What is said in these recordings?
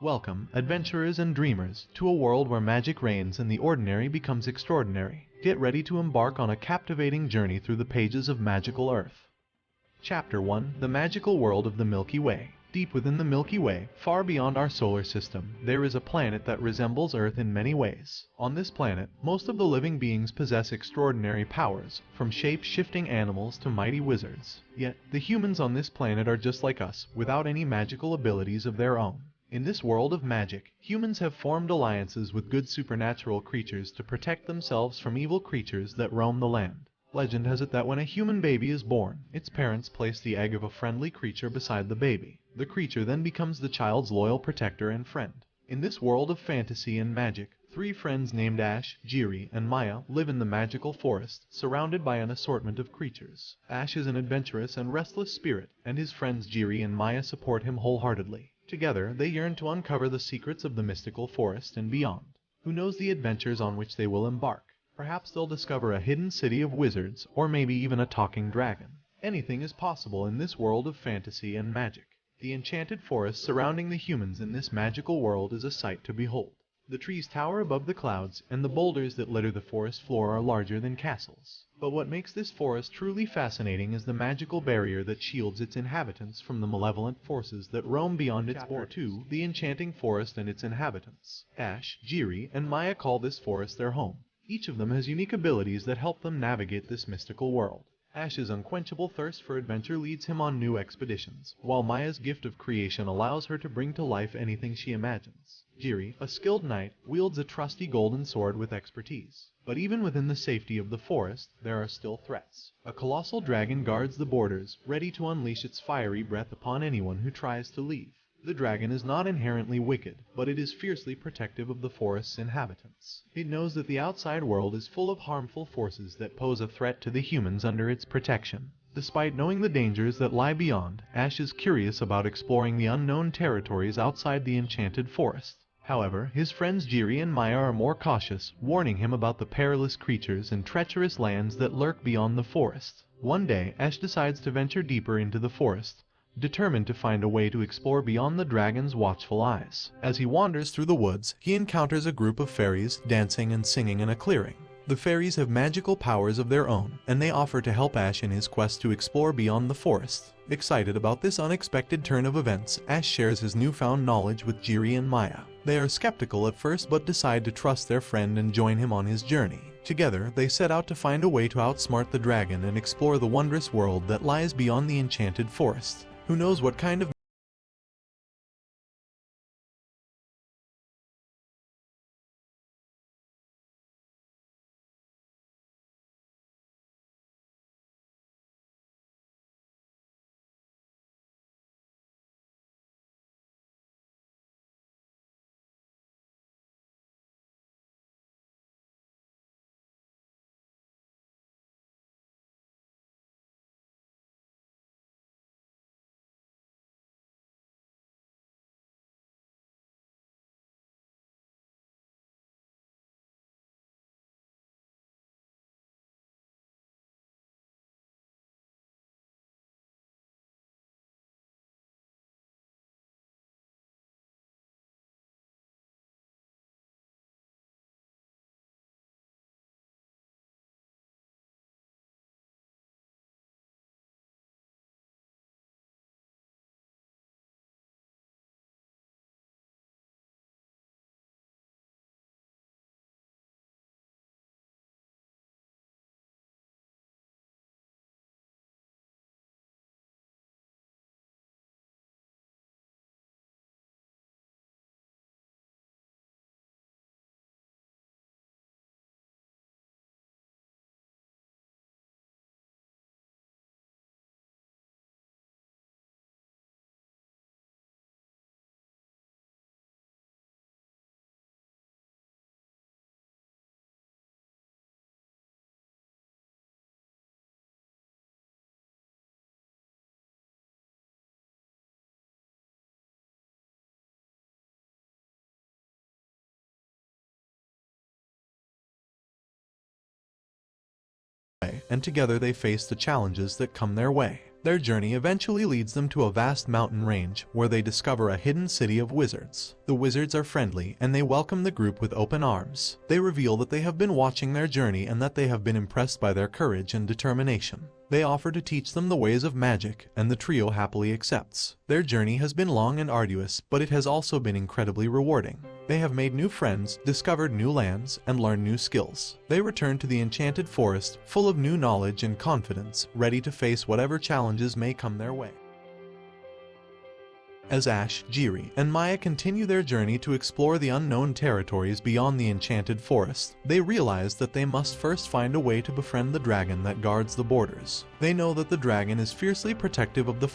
Welcome, adventurers and dreamers, to a world where magic reigns and the ordinary becomes extraordinary. Get ready to embark on a captivating journey through the pages of Magical Earth. Chapter 1: The Magical World of the Milky Way. Deep within the Milky Way, far beyond our solar system, there is a planet that resembles Earth in many ways. On this planet, most of the living beings possess extraordinary powers, from shape-shifting animals to mighty wizards. Yet, the humans on this planet are just like us, without any magical abilities of their own. In this world of magic, humans have formed alliances with good supernatural creatures to protect themselves from evil creatures that roam the land. Legend has it that when a human baby is born, its parents place the egg of a friendly creature beside the baby. The creature then becomes the child's loyal protector and friend. In this world of fantasy and magic, three friends named Ash, Jiri, and Maya live in the magical forest, surrounded by an assortment of creatures. Ash is an adventurous and restless spirit, and his friends Jiri and Maya support him wholeheartedly. Together, they yearn to uncover the secrets of the mystical forest and beyond. Who knows the adventures on which they will embark? Perhaps they'll discover a hidden city of wizards, or maybe even a talking dragon. Anything is possible in this world of fantasy and magic. The enchanted forest surrounding the humans in this magical world is a sight to behold. The trees tower above the clouds, and the boulders that litter the forest floor are larger than castles. But what makes this forest truly fascinating is the magical barrier that shields its inhabitants from the malevolent forces that roam beyond its borders. Chapter 2: The Enchanting Forest and its Inhabitants. Ash, Jiri, and Maya call this forest their home. Each of them has unique abilities that help them navigate this mystical world. Ash's unquenchable thirst for adventure leads him on new expeditions, while Maya's gift of creation allows her to bring to life anything she imagines. Jiri, a skilled knight, wields a trusty golden sword with expertise. But even within the safety of the forest, there are still threats. A colossal dragon guards the borders, ready to unleash its fiery breath upon anyone who tries to leave. The dragon is not inherently wicked, but it is fiercely protective of the forest's inhabitants. It knows that the outside world is full of harmful forces that pose a threat to the humans under its protection. Despite knowing the dangers that lie beyond, Ash is curious about exploring the unknown territories outside the enchanted forest. However, his friends Jiri and Maya are more cautious, warning him about the perilous creatures and treacherous lands that lurk beyond the forest. One day, Ash decides to venture deeper into the forest, determined to find a way to explore beyond the dragon's watchful eyes. As he wanders through the woods, he encounters a group of fairies dancing and singing in a clearing. The fairies have magical powers of their own, and they offer to help Ash in his quest to explore beyond the forest. Excited about this unexpected turn of events, Ash shares his newfound knowledge with Jiri and Maya. They are skeptical at first but decide to trust their friend and join him on his journey. Together, they set out to find a way to outsmart the dragon and explore the wondrous world that lies beyond the enchanted forest. Who knows what kind of and together they face the challenges that come their way. Their journey eventually leads them to a vast mountain range where they discover a hidden city of wizards. The wizards are friendly and they welcome the group with open arms. They reveal that they have been watching their journey and that they have been impressed by their courage and determination. They offer to teach them the ways of magic, and the trio happily accepts. Their journey has been long and arduous, but it has also been incredibly rewarding. They have made new friends, discovered new lands, and learned new skills. They return to the enchanted forest, full of new knowledge and confidence, ready to face whatever challenges may come their way. As Ash, Jiri, and Maya continue their journey to explore the unknown territories beyond the enchanted forest, they realize that they must first find a way to befriend the dragon that guards the borders. They know that the dragon is fiercely protective of the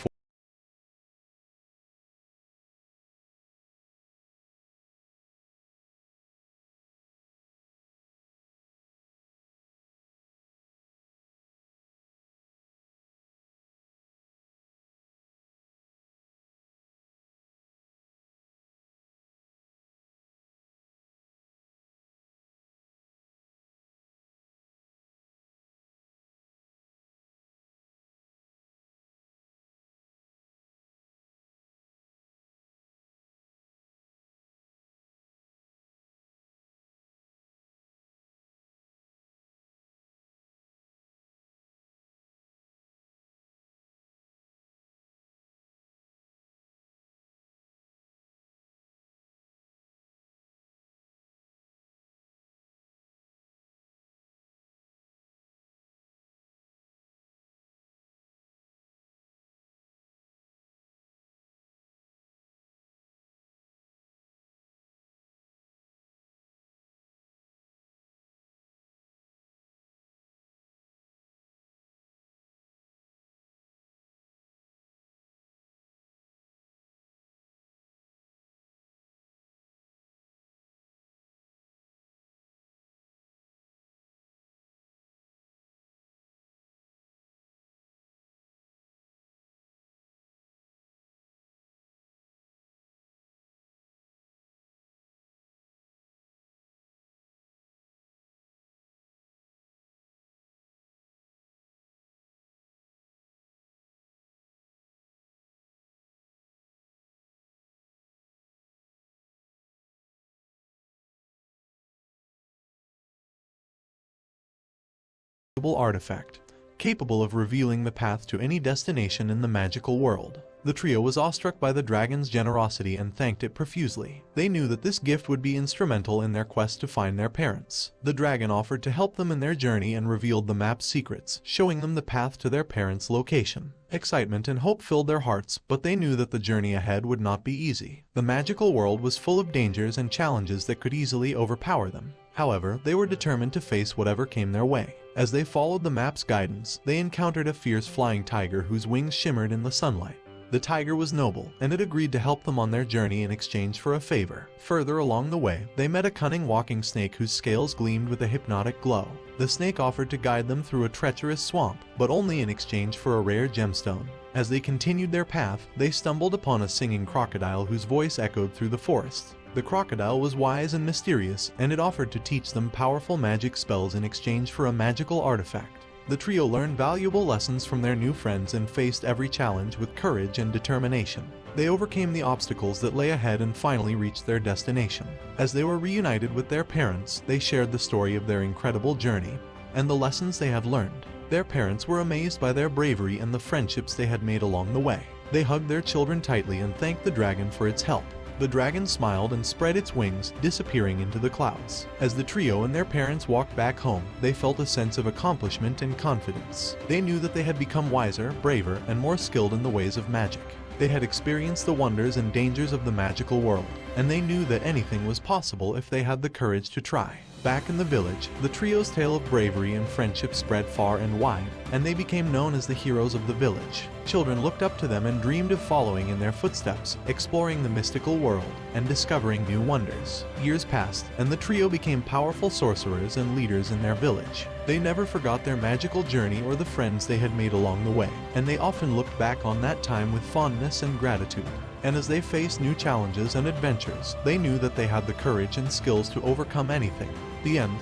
artifact, capable of revealing the path to any destination in the magical world. The trio was awestruck by the dragon's generosity and thanked it profusely. They knew that this gift would be instrumental in their quest to find their parents. The dragon offered to help them in their journey and revealed the map's secrets, showing them the path to their parents' location. Excitement and hope filled their hearts, but they knew that the journey ahead would not be easy. The magical world was full of dangers and challenges that could easily overpower them. However, they were determined to face whatever came their way. As they followed the map's guidance, they encountered a fierce flying tiger whose wings shimmered in the sunlight. The tiger was noble, and it agreed to help them on their journey in exchange for a favor. Further along the way, they met a cunning walking snake whose scales gleamed with a hypnotic glow. The snake offered to guide them through a treacherous swamp, but only in exchange for a rare gemstone. As they continued their path, they stumbled upon a singing crocodile whose voice echoed through the forest. The crocodile was wise and mysterious, and it offered to teach them powerful magic spells in exchange for a magical artifact. The trio learned valuable lessons from their new friends and faced every challenge with courage and determination. They overcame the obstacles that lay ahead and finally reached their destination. As they were reunited with their parents, they shared the story of their incredible journey and the lessons they had learned. Their parents were amazed by their bravery and the friendships they had made along the way. They hugged their children tightly and thanked the dragon for its help. The dragon smiled and spread its wings, disappearing into the clouds. As the trio and their parents walked back home, they felt a sense of accomplishment and confidence. They knew that they had become wiser, braver, and more skilled in the ways of magic. They had experienced the wonders and dangers of the magical world, and they knew that anything was possible if they had the courage to try. Back in the village, the trio's tale of bravery and friendship spread far and wide, and they became known as the heroes of the village. Children looked up to them and dreamed of following in their footsteps, exploring the mystical world, and discovering new wonders. Years passed, and the trio became powerful sorcerers and leaders in their village. They never forgot their magical journey or the friends they had made along the way, and they often looked back on that time with fondness and gratitude. And as they faced new challenges and adventures, they knew that they had the courage and skills to overcome anything. The end.